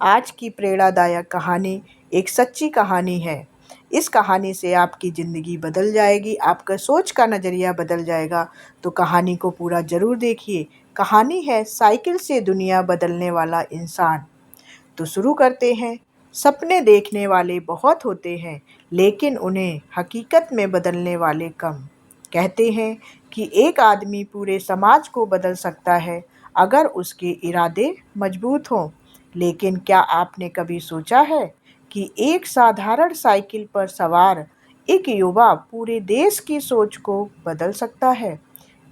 आज की प्रेरणादायक कहानी एक सच्ची कहानी है। इस कहानी से आपकी ज़िंदगी बदल जाएगी, आपका सोच का नज़रिया बदल जाएगा। तो कहानी को पूरा ज़रूर देखिए। कहानी है साइकिल से दुनिया बदलने वाला इंसान। तो शुरू करते हैं। सपने देखने वाले बहुत होते हैं, लेकिन उन्हें हकीकत में बदलने वाले कम। कहते हैं कि एक आदमी पूरे समाज को बदल सकता है अगर उसके इरादे मजबूत हों। लेकिन क्या आपने कभी सोचा है कि एक साधारण साइकिल पर सवार एक युवा पूरे देश की सोच को बदल सकता है?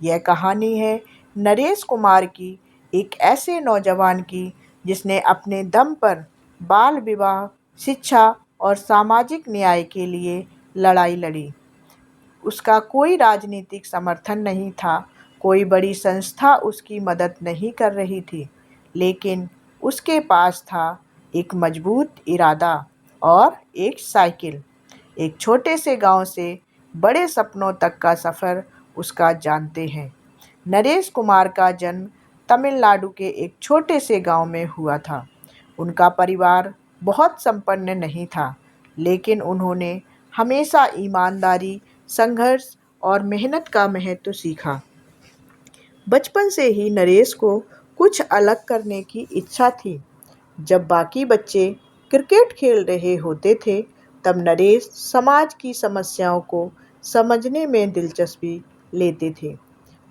यह कहानी है नरेश कुमार की, एक ऐसे नौजवान की जिसने अपने दम पर बाल विवाह, शिक्षा और सामाजिक न्याय के लिए लड़ाई लड़ी। उसका कोई राजनीतिक समर्थन नहीं था, कोई बड़ी संस्था उसकी मदद नहीं कर रही थी, लेकिन उसके पास था एक मजबूत इरादा और एक साइकिल। एक छोटे से गांव से बड़े सपनों तक का सफ़र उसका जानते हैं। नरेश कुमार का जन्म तमिलनाडु के एक छोटे से गांव में हुआ था। उनका परिवार बहुत संपन्न नहीं था, लेकिन उन्होंने हमेशा ईमानदारी, संघर्ष और मेहनत का महत्व सीखा। बचपन से ही नरेश को कुछ अलग करने की इच्छा थी। जब बाकी बच्चे क्रिकेट खेल रहे होते थे, तब नरेश समाज की समस्याओं को समझने में दिलचस्पी लेते थे।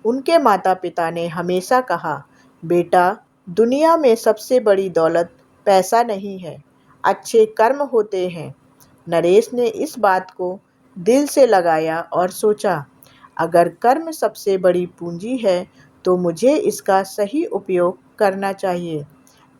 उनके माता-पिता ने हमेशा कहा, बेटा, दुनिया में सबसे बड़ी दौलत पैसा नहीं है, अच्छे कर्म होते हैं। नरेश ने इस बात को दिल से लगाया और सोचा, अगर कर्म सबसे बड़ी पूंजी है, तो मुझे इसका सही उपयोग करना चाहिए।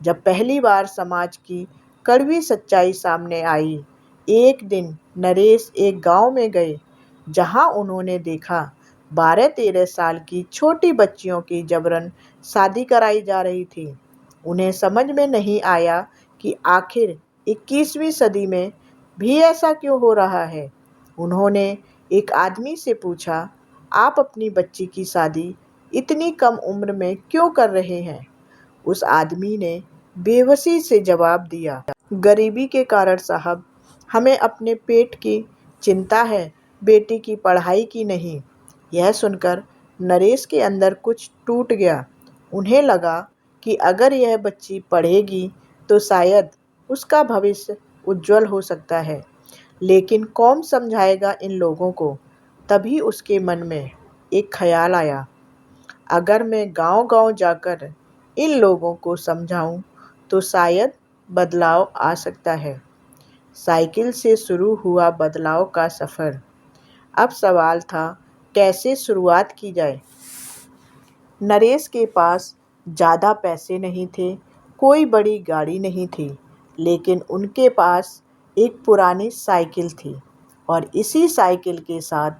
जब पहली बार समाज की कड़वी सच्चाई सामने आई, एक दिन नरेश एक गांव में गए, जहां उन्होंने देखा 12-13 साल की छोटी बच्चियों की जबरन शादी कराई जा रही थी। उन्हें समझ में नहीं आया कि आखिर 21वीं सदी में भी ऐसा क्यों हो रहा है। उन्होंने एक आदमी से पूछा, आप अपनी बच्ची की शादी इतनी कम उम्र में क्यों कर रहे हैं? उस आदमी ने बेबसी से जवाब दिया, गरीबी के कारण साहब, हमें अपने पेट की चिंता है, बेटी की पढ़ाई की नहीं। यह सुनकर नरेश के अंदर कुछ टूट गया। उन्हें लगा कि अगर यह बच्ची पढ़ेगी तो शायद उसका भविष्य उज्जवल हो सकता है, लेकिन कौन समझाएगा इन लोगों को? तभी उसके मन में एक ख्याल आया, अगर मैं गांव-गांव जाकर इन लोगों को समझाऊं तो शायद बदलाव आ सकता है। साइकिल से शुरू हुआ बदलाव का सफ़र। अब सवाल था, कैसे शुरुआत की जाए? नरेश के पास ज़्यादा पैसे नहीं थे, कोई बड़ी गाड़ी नहीं थी, लेकिन उनके पास एक पुरानी साइकिल थी और इसी साइकिल के साथ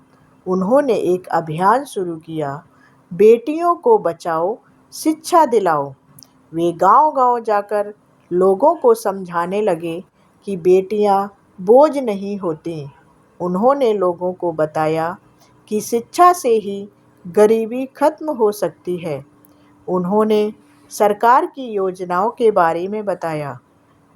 उन्होंने एक अभियान शुरू किया, बेटियों को बचाओ, शिक्षा दिलाओ। वे गांव-गांव जाकर लोगों को समझाने लगे कि बेटियां बोझ नहीं होती। उन्होंने लोगों को बताया कि शिक्षा से ही गरीबी खत्म हो सकती है। उन्होंने सरकार की योजनाओं के बारे में बताया,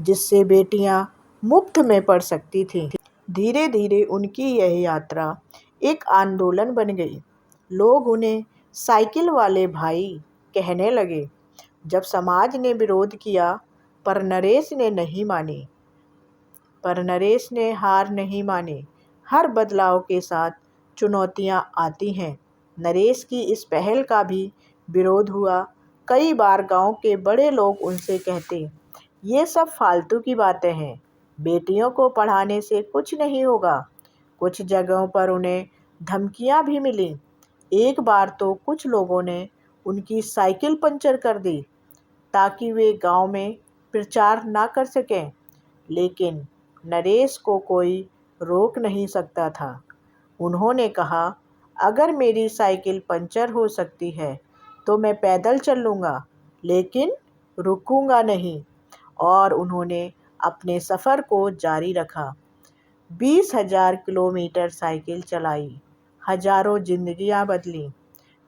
जिससे बेटियां मुफ्त में पढ़ सकती थीं। धीरे-धीरे उनकी यह यात्रा एक आंदोलन बन गई। लोग उन्हें साइकिल वाले भाई कहने लगे। जब समाज ने विरोध किया, पर नरेश ने नहीं मानी। पर नरेश ने हार नहीं मानी। हर बदलाव के साथ चुनौतियां आती हैं। नरेश की इस पहल का भी विरोध हुआ। कई बार गांव के बड़े लोग उनसे कहते, ये सब फालतू की बातें हैं, बेटियों को पढ़ाने से कुछ नहीं होगा। कुछ जगहों पर उन्हें धमकियां भी मिली। एक बार तो कुछ लोगों ने उनकी साइकिल पंचर कर दी ताकि वे गांव में प्रचार ना कर सकें, लेकिन नरेश को कोई रोक नहीं सकता था। उन्होंने कहा, अगर मेरी साइकिल पंचर हो सकती है तो मैं पैदल चलूँगा, लेकिन रुकूंगा नहीं। और उन्होंने अपने सफ़र को जारी रखा। 20,000 किलोमीटर साइकिल चलाई, हजारों जिंदगियां बदली।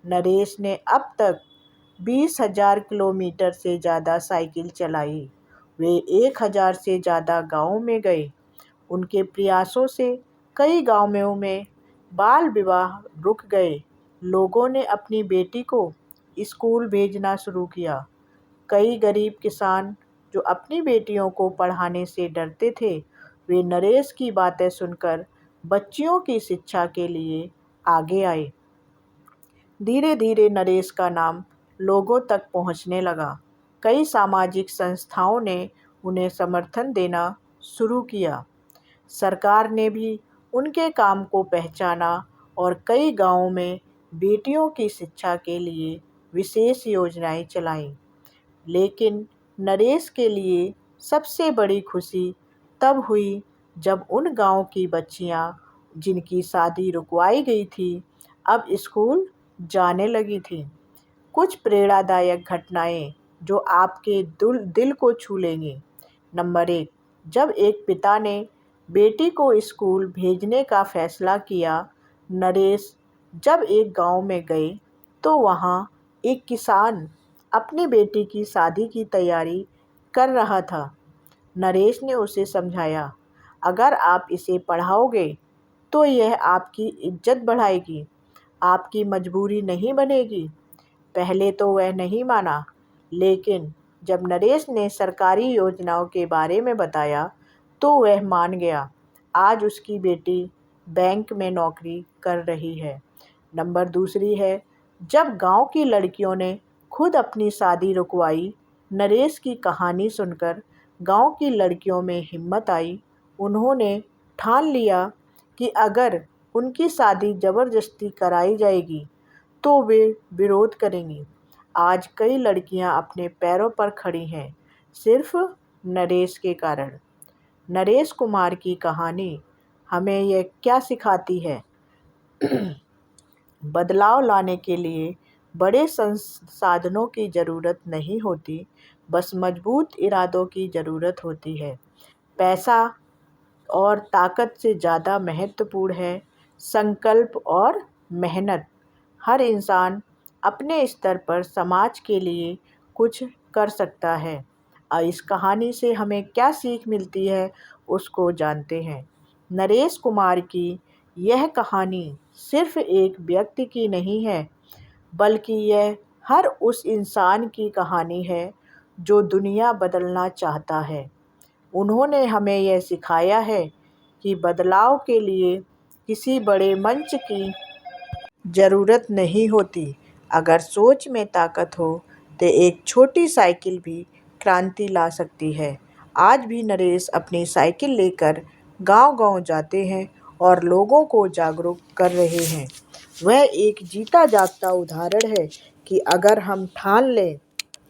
नरेश ने अब तक 20,000 किलोमीटर से ज़्यादा साइकिल चलाई। वे 1000 से ज़्यादा गाँवों में गए। उनके प्रयासों से कई गाँवों में बाल विवाह रुक गए। लोगों ने अपनी बेटी को स्कूल भेजना शुरू किया। कई गरीब किसान जो अपनी बेटियों को पढ़ाने से डरते थे, वे नरेश की बातें सुनकर बच्चियों की शिक्षा के लिए आगे आए। धीरे धीरे नरेश का नाम लोगों तक पहुंचने लगा। कई सामाजिक संस्थाओं ने उन्हें समर्थन देना शुरू किया। सरकार ने भी उनके काम को पहचाना और कई गांवों में बेटियों की शिक्षा के लिए विशेष योजनाएं चलाईं। लेकिन नरेश के लिए सबसे बड़ी खुशी तब हुई जब उन गांव की बच्चियां जिनकी शादी रुकवाई गई थी, अब स्कूल जाने लगी थीं। कुछ प्रेरणादायक घटनाएं जो आपके दिल को छू लेंगी। नंबर 1, जब एक पिता ने बेटी को स्कूल भेजने का फैसला किया। नरेश जब एक गांव में गए तो वहां एक किसान अपनी बेटी की शादी की तैयारी कर रहा था। नरेश ने उसे समझाया, अगर आप इसे पढ़ाओगे तो यह आपकी इज्जत बढ़ाएगी, आपकी मजबूरी नहीं बनेगी। पहले तो वह नहीं माना, लेकिन जब नरेश ने सरकारी योजनाओं के बारे में बताया तो वह मान गया। आज उसकी बेटी बैंक में नौकरी कर रही है। नंबर दूसरी है, जब गांव की लड़कियों ने खुद अपनी शादी रुकवाई। नरेश की कहानी सुनकर गांव की लड़कियों में हिम्मत आई। उन्होंने ठान लिया कि अगर उनकी शादी ज़बरदस्ती कराई जाएगी तो वे विरोध करेंगी। आज कई लड़कियां अपने पैरों पर खड़ी हैं, सिर्फ नरेश के कारण। नरेश कुमार की कहानी हमें यह क्या सिखाती है? बदलाव लाने के लिए बड़े संसाधनों की ज़रूरत नहीं होती, बस मजबूत इरादों की ज़रूरत होती है। पैसा और ताकत से ज़्यादा महत्वपूर्ण है संकल्प और मेहनत। हर इंसान अपने स्तर पर समाज के लिए कुछ कर सकता है। और इस कहानी से हमें क्या सीख मिलती है, उसको जानते हैं। नरेश कुमार की यह कहानी सिर्फ एक व्यक्ति की नहीं है, बल्कि यह हर उस इंसान की कहानी है जो दुनिया बदलना चाहता है। उन्होंने हमें यह सिखाया है कि बदलाव के लिए किसी बड़े मंच की ज़रूरत नहीं होती। अगर सोच में ताकत हो तो एक छोटी साइकिल भी क्रांति ला सकती है। आज भी नरेश अपनी साइकिल लेकर गांव-गांव जाते हैं और लोगों को जागरूक कर रहे हैं। वह एक जीता जागता उदाहरण है कि अगर हम ठान लें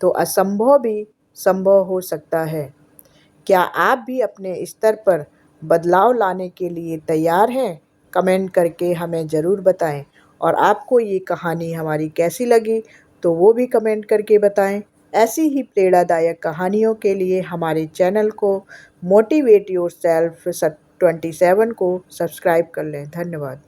तो असंभव भी संभव हो सकता है। क्या आप भी अपने स्तर पर बदलाव लाने के लिए तैयार हैं? कमेंट करके हमें ज़रूर बताएं। और आपको ये कहानी हमारी कैसी लगी तो वो भी कमेंट करके बताएं। ऐसी ही प्रेरणादायक कहानियों के लिए हमारे चैनल को मोटिवेट योरसेल्फ 27 को सब्सक्राइब कर लें। धन्यवाद।